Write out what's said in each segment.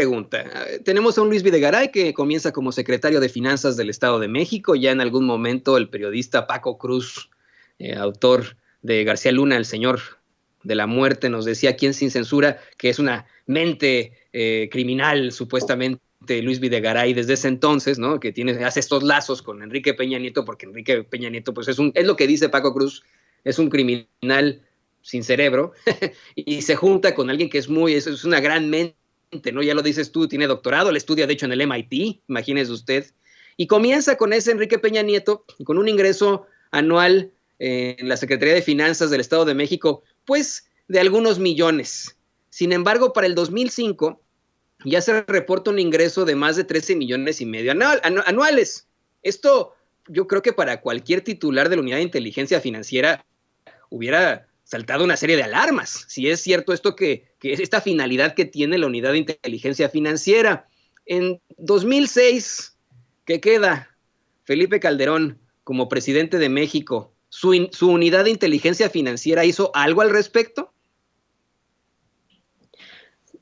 pregunta. Tenemos a un Luis Videgaray que comienza como secretario de Finanzas del Estado de México. Ya en algún momento el periodista Paco Cruz, autor de García Luna, el señor de la muerte, nos decía aquí en Sin Censura que es una mente criminal, supuestamente, Luis Videgaray desde ese entonces, ¿no? Que hace estos lazos con Enrique Peña Nieto, porque Enrique Peña Nieto, pues es lo que dice Paco Cruz, es un criminal sin cerebro, y se junta con alguien que es una gran mente, ¿no? Ya lo dices tú, tiene doctorado, le estudia de hecho en el MIT, imagínese usted, y comienza con ese Enrique Peña Nieto, con un ingreso anual en la Secretaría de Finanzas del Estado de México, pues de algunos millones. Sin embargo, para el 2005 ya se reporta un ingreso de más de 13 millones y medio anuales. Esto yo creo que para cualquier titular de la Unidad de Inteligencia Financiera hubiera saltado una serie de alarmas, si es cierto esto que es esta finalidad que tiene la Unidad de Inteligencia Financiera. En 2006, ¿qué queda? Felipe Calderón como presidente de México, ¿su Unidad de Inteligencia Financiera hizo algo al respecto?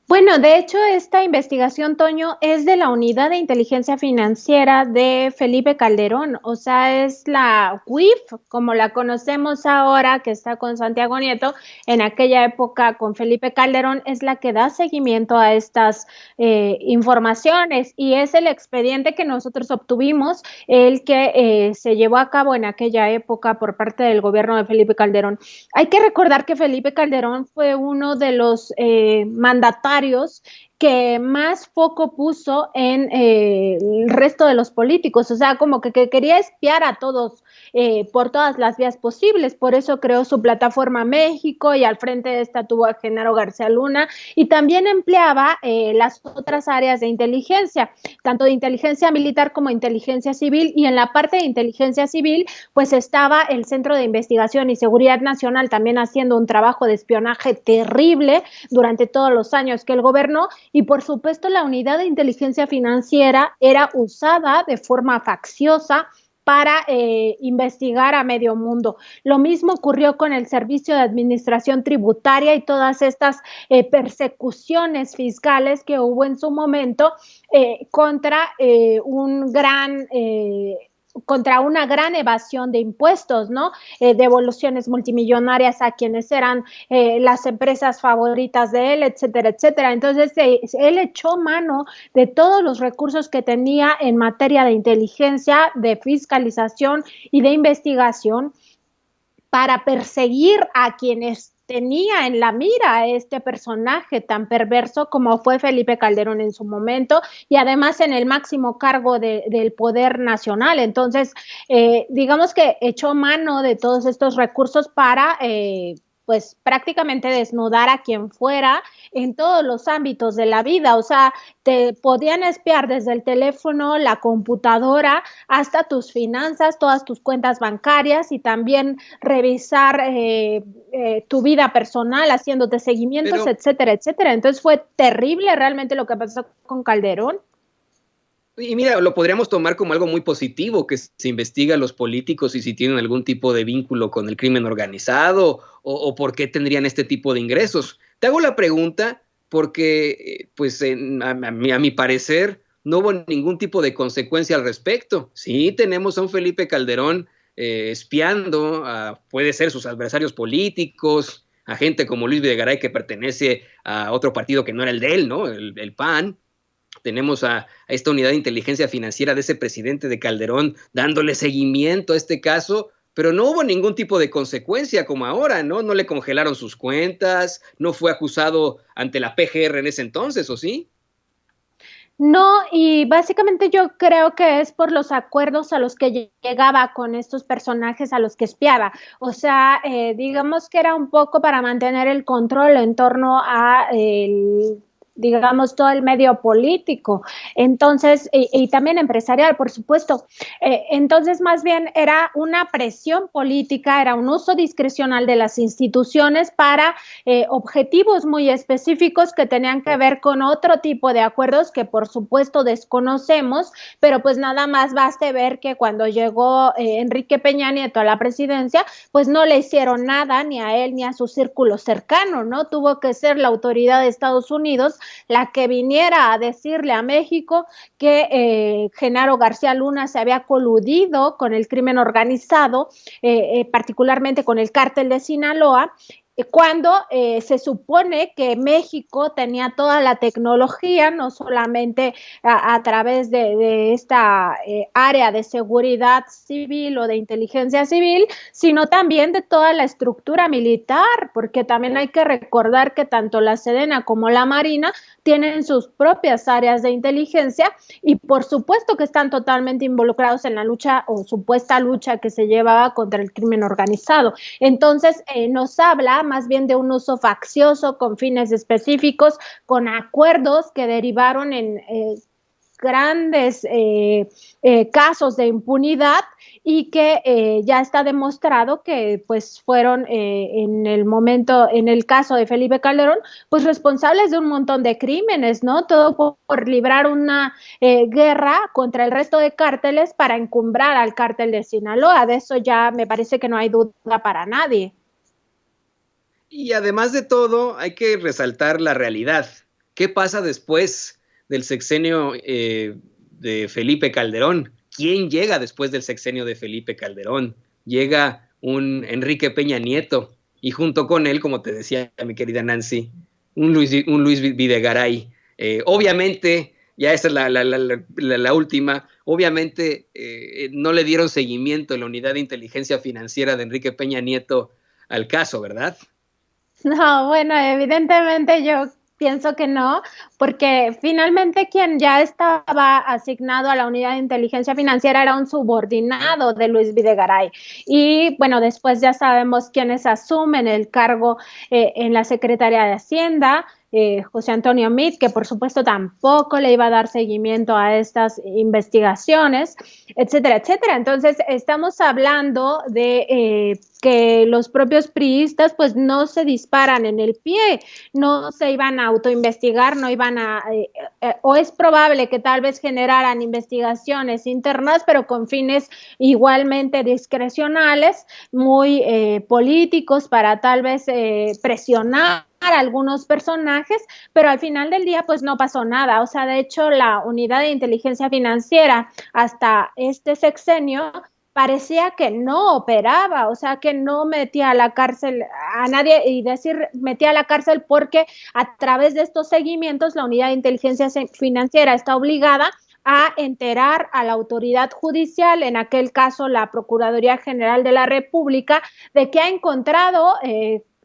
Bueno, de hecho, esta investigación, Toño, es de la Unidad de Inteligencia Financiera de Felipe Calderón, o sea, es la UIF, como la conocemos ahora, que está con Santiago Nieto, en aquella época con Felipe Calderón, es la que da seguimiento a estas informaciones, y es el expediente que nosotros obtuvimos, el que se llevó a cabo en aquella época por parte del gobierno de Felipe Calderón. Hay que recordar que Felipe Calderón fue uno de los mandatarios que más foco puso en el resto de los políticos, o sea, como que quería espiar a todos por todas las vías posibles, por eso creó su plataforma México y al frente de esta tuvo a Genaro García Luna y también empleaba las otras áreas de inteligencia, tanto de inteligencia militar como inteligencia civil, y en la parte de inteligencia civil pues estaba el Centro de Investigación y Seguridad Nacional también haciendo un trabajo de espionaje terrible durante todos los años que él gobernó, y por supuesto la Unidad de Inteligencia Financiera era usada de forma facciosa para investigar a medio mundo. Lo mismo ocurrió con el Servicio de Administración Tributaria y todas estas persecuciones fiscales que hubo en su momento contra una gran evasión de impuestos, ¿no? Devoluciones multimillonarias a quienes eran las empresas favoritas de él, etcétera, etcétera. Entonces, él echó mano de todos los recursos que tenía en materia de inteligencia, de fiscalización y de investigación para perseguir a quienes tenía en la mira a este personaje tan perverso como fue Felipe Calderón en su momento y además en el máximo cargo del poder nacional. Entonces, digamos que echó mano de todos estos recursos para pues prácticamente desnudar a quien fuera en todos los ámbitos de la vida, o sea, te podían espiar desde el teléfono, la computadora, hasta tus finanzas, todas tus cuentas bancarias y también revisar tu vida personal, haciéndote seguimientos, etcétera, etcétera. Entonces fue terrible realmente lo que pasó con Calderón. Y mira, lo podríamos tomar como algo muy positivo, que se investiga a los políticos y si tienen algún tipo de vínculo con el crimen organizado o por qué tendrían este tipo de ingresos. Te hago la pregunta porque, pues, a mi parecer, no hubo ningún tipo de consecuencia al respecto. Sí, tenemos a un Felipe Calderón espiando puede ser sus adversarios políticos, a gente como Luis Videgaray que pertenece a otro partido que no era el de él, ¿no? El PAN. Tenemos a esta Unidad de Inteligencia Financiera de ese presidente de Calderón dándole seguimiento a este caso, pero no hubo ningún tipo de consecuencia como ahora, ¿no? No le congelaron sus cuentas, no fue acusado ante la PGR en ese entonces, ¿o sí? No, y básicamente yo creo que es por los acuerdos a los que llegaba con estos personajes a los que espiaba. O sea, digamos que era un poco para mantener el control en torno a digamos, todo el medio político, entonces, y también empresarial, por supuesto. Entonces, más bien era una presión política, era un uso discrecional de las instituciones para objetivos muy específicos que tenían que ver con otro tipo de acuerdos que, por supuesto, desconocemos, pero pues nada más baste ver que cuando llegó Enrique Peña Nieto a la presidencia, pues no le hicieron nada ni a él ni a su círculo cercano, ¿no? Tuvo que ser la autoridad de Estados Unidos la que viniera a decirle a México que Genaro García Luna se había coludido con el crimen organizado, particularmente con el cártel de Sinaloa, cuando se supone que México tenía toda la tecnología, no solamente a través de esta área de seguridad civil o de inteligencia civil, sino también de toda la estructura militar, porque también hay que recordar que tanto la Sedena como la Marina tienen sus propias áreas de inteligencia y por supuesto que están totalmente involucrados en la lucha o supuesta lucha que se llevaba contra el crimen organizado. Entonces, nos habla más bien de un uso faccioso con fines específicos, con acuerdos que derivaron en grandes casos de impunidad y que ya está demostrado que pues fueron en el momento, en el caso de Felipe Calderón, pues responsables de un montón de crímenes, ¿no? Todo por librar una guerra contra el resto de cárteles para encumbrar al cártel de Sinaloa. De eso ya me parece que no hay duda para nadie. Y además de todo, hay que resaltar la realidad. ¿Qué pasa después del sexenio de Felipe Calderón? ¿Quién llega después del sexenio de Felipe Calderón? Llega un Enrique Peña Nieto y junto con él, como te decía mi querida Nancy, un Luis Videgaray. Obviamente, ya esta es la última, obviamente no le dieron seguimiento en la unidad de inteligencia financiera de Enrique Peña Nieto al caso, ¿verdad? No, bueno, evidentemente yo pienso que no, porque finalmente quien ya estaba asignado a la unidad de inteligencia financiera era un subordinado de Luis Videgaray. Y bueno, después ya sabemos quiénes asumen el cargo en la Secretaría de Hacienda. José Antonio Meade, que por supuesto tampoco le iba a dar seguimiento a estas investigaciones, etcétera, etcétera. Entonces, estamos hablando de que los propios priistas pues no se disparan en el pie, no se iban a autoinvestigar, no iban a, o es probable que tal vez generaran investigaciones internas, pero con fines igualmente discrecionales, muy políticos para tal vez presionar a algunos personajes, pero al final del día pues no pasó nada. O sea, de hecho la unidad de inteligencia financiera hasta este sexenio parecía que no operaba, o sea, que no metía a la cárcel a nadie, y decir metía a la cárcel porque a través de estos seguimientos la unidad de inteligencia financiera está obligada a enterar a la autoridad judicial, en aquel caso la Procuraduría General de la República, de que ha encontrado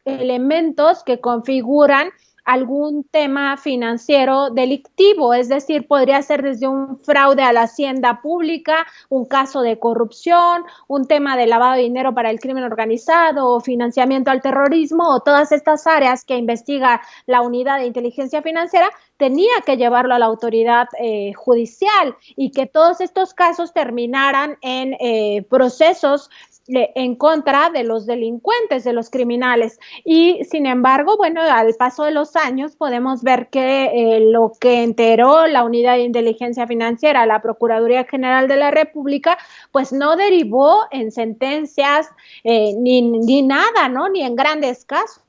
elementos que configuran algún tema financiero delictivo, es decir, podría ser desde un fraude a la hacienda pública, un caso de corrupción, un tema de lavado de dinero para el crimen organizado o financiamiento al terrorismo, o todas estas áreas que investiga la unidad de inteligencia financiera, tenía que llevarlo a la autoridad judicial, y que todos estos casos terminaran en procesos en contra de los delincuentes, de los criminales. Y sin embargo, bueno, al paso de los años podemos ver que lo que enteró la unidad de inteligencia financiera, la Procuraduría General de la República, pues no derivó en sentencias ni nada, ¿no? Ni en grandes casos.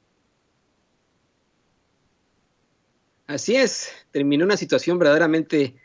Así es, terminó una situación verdaderamente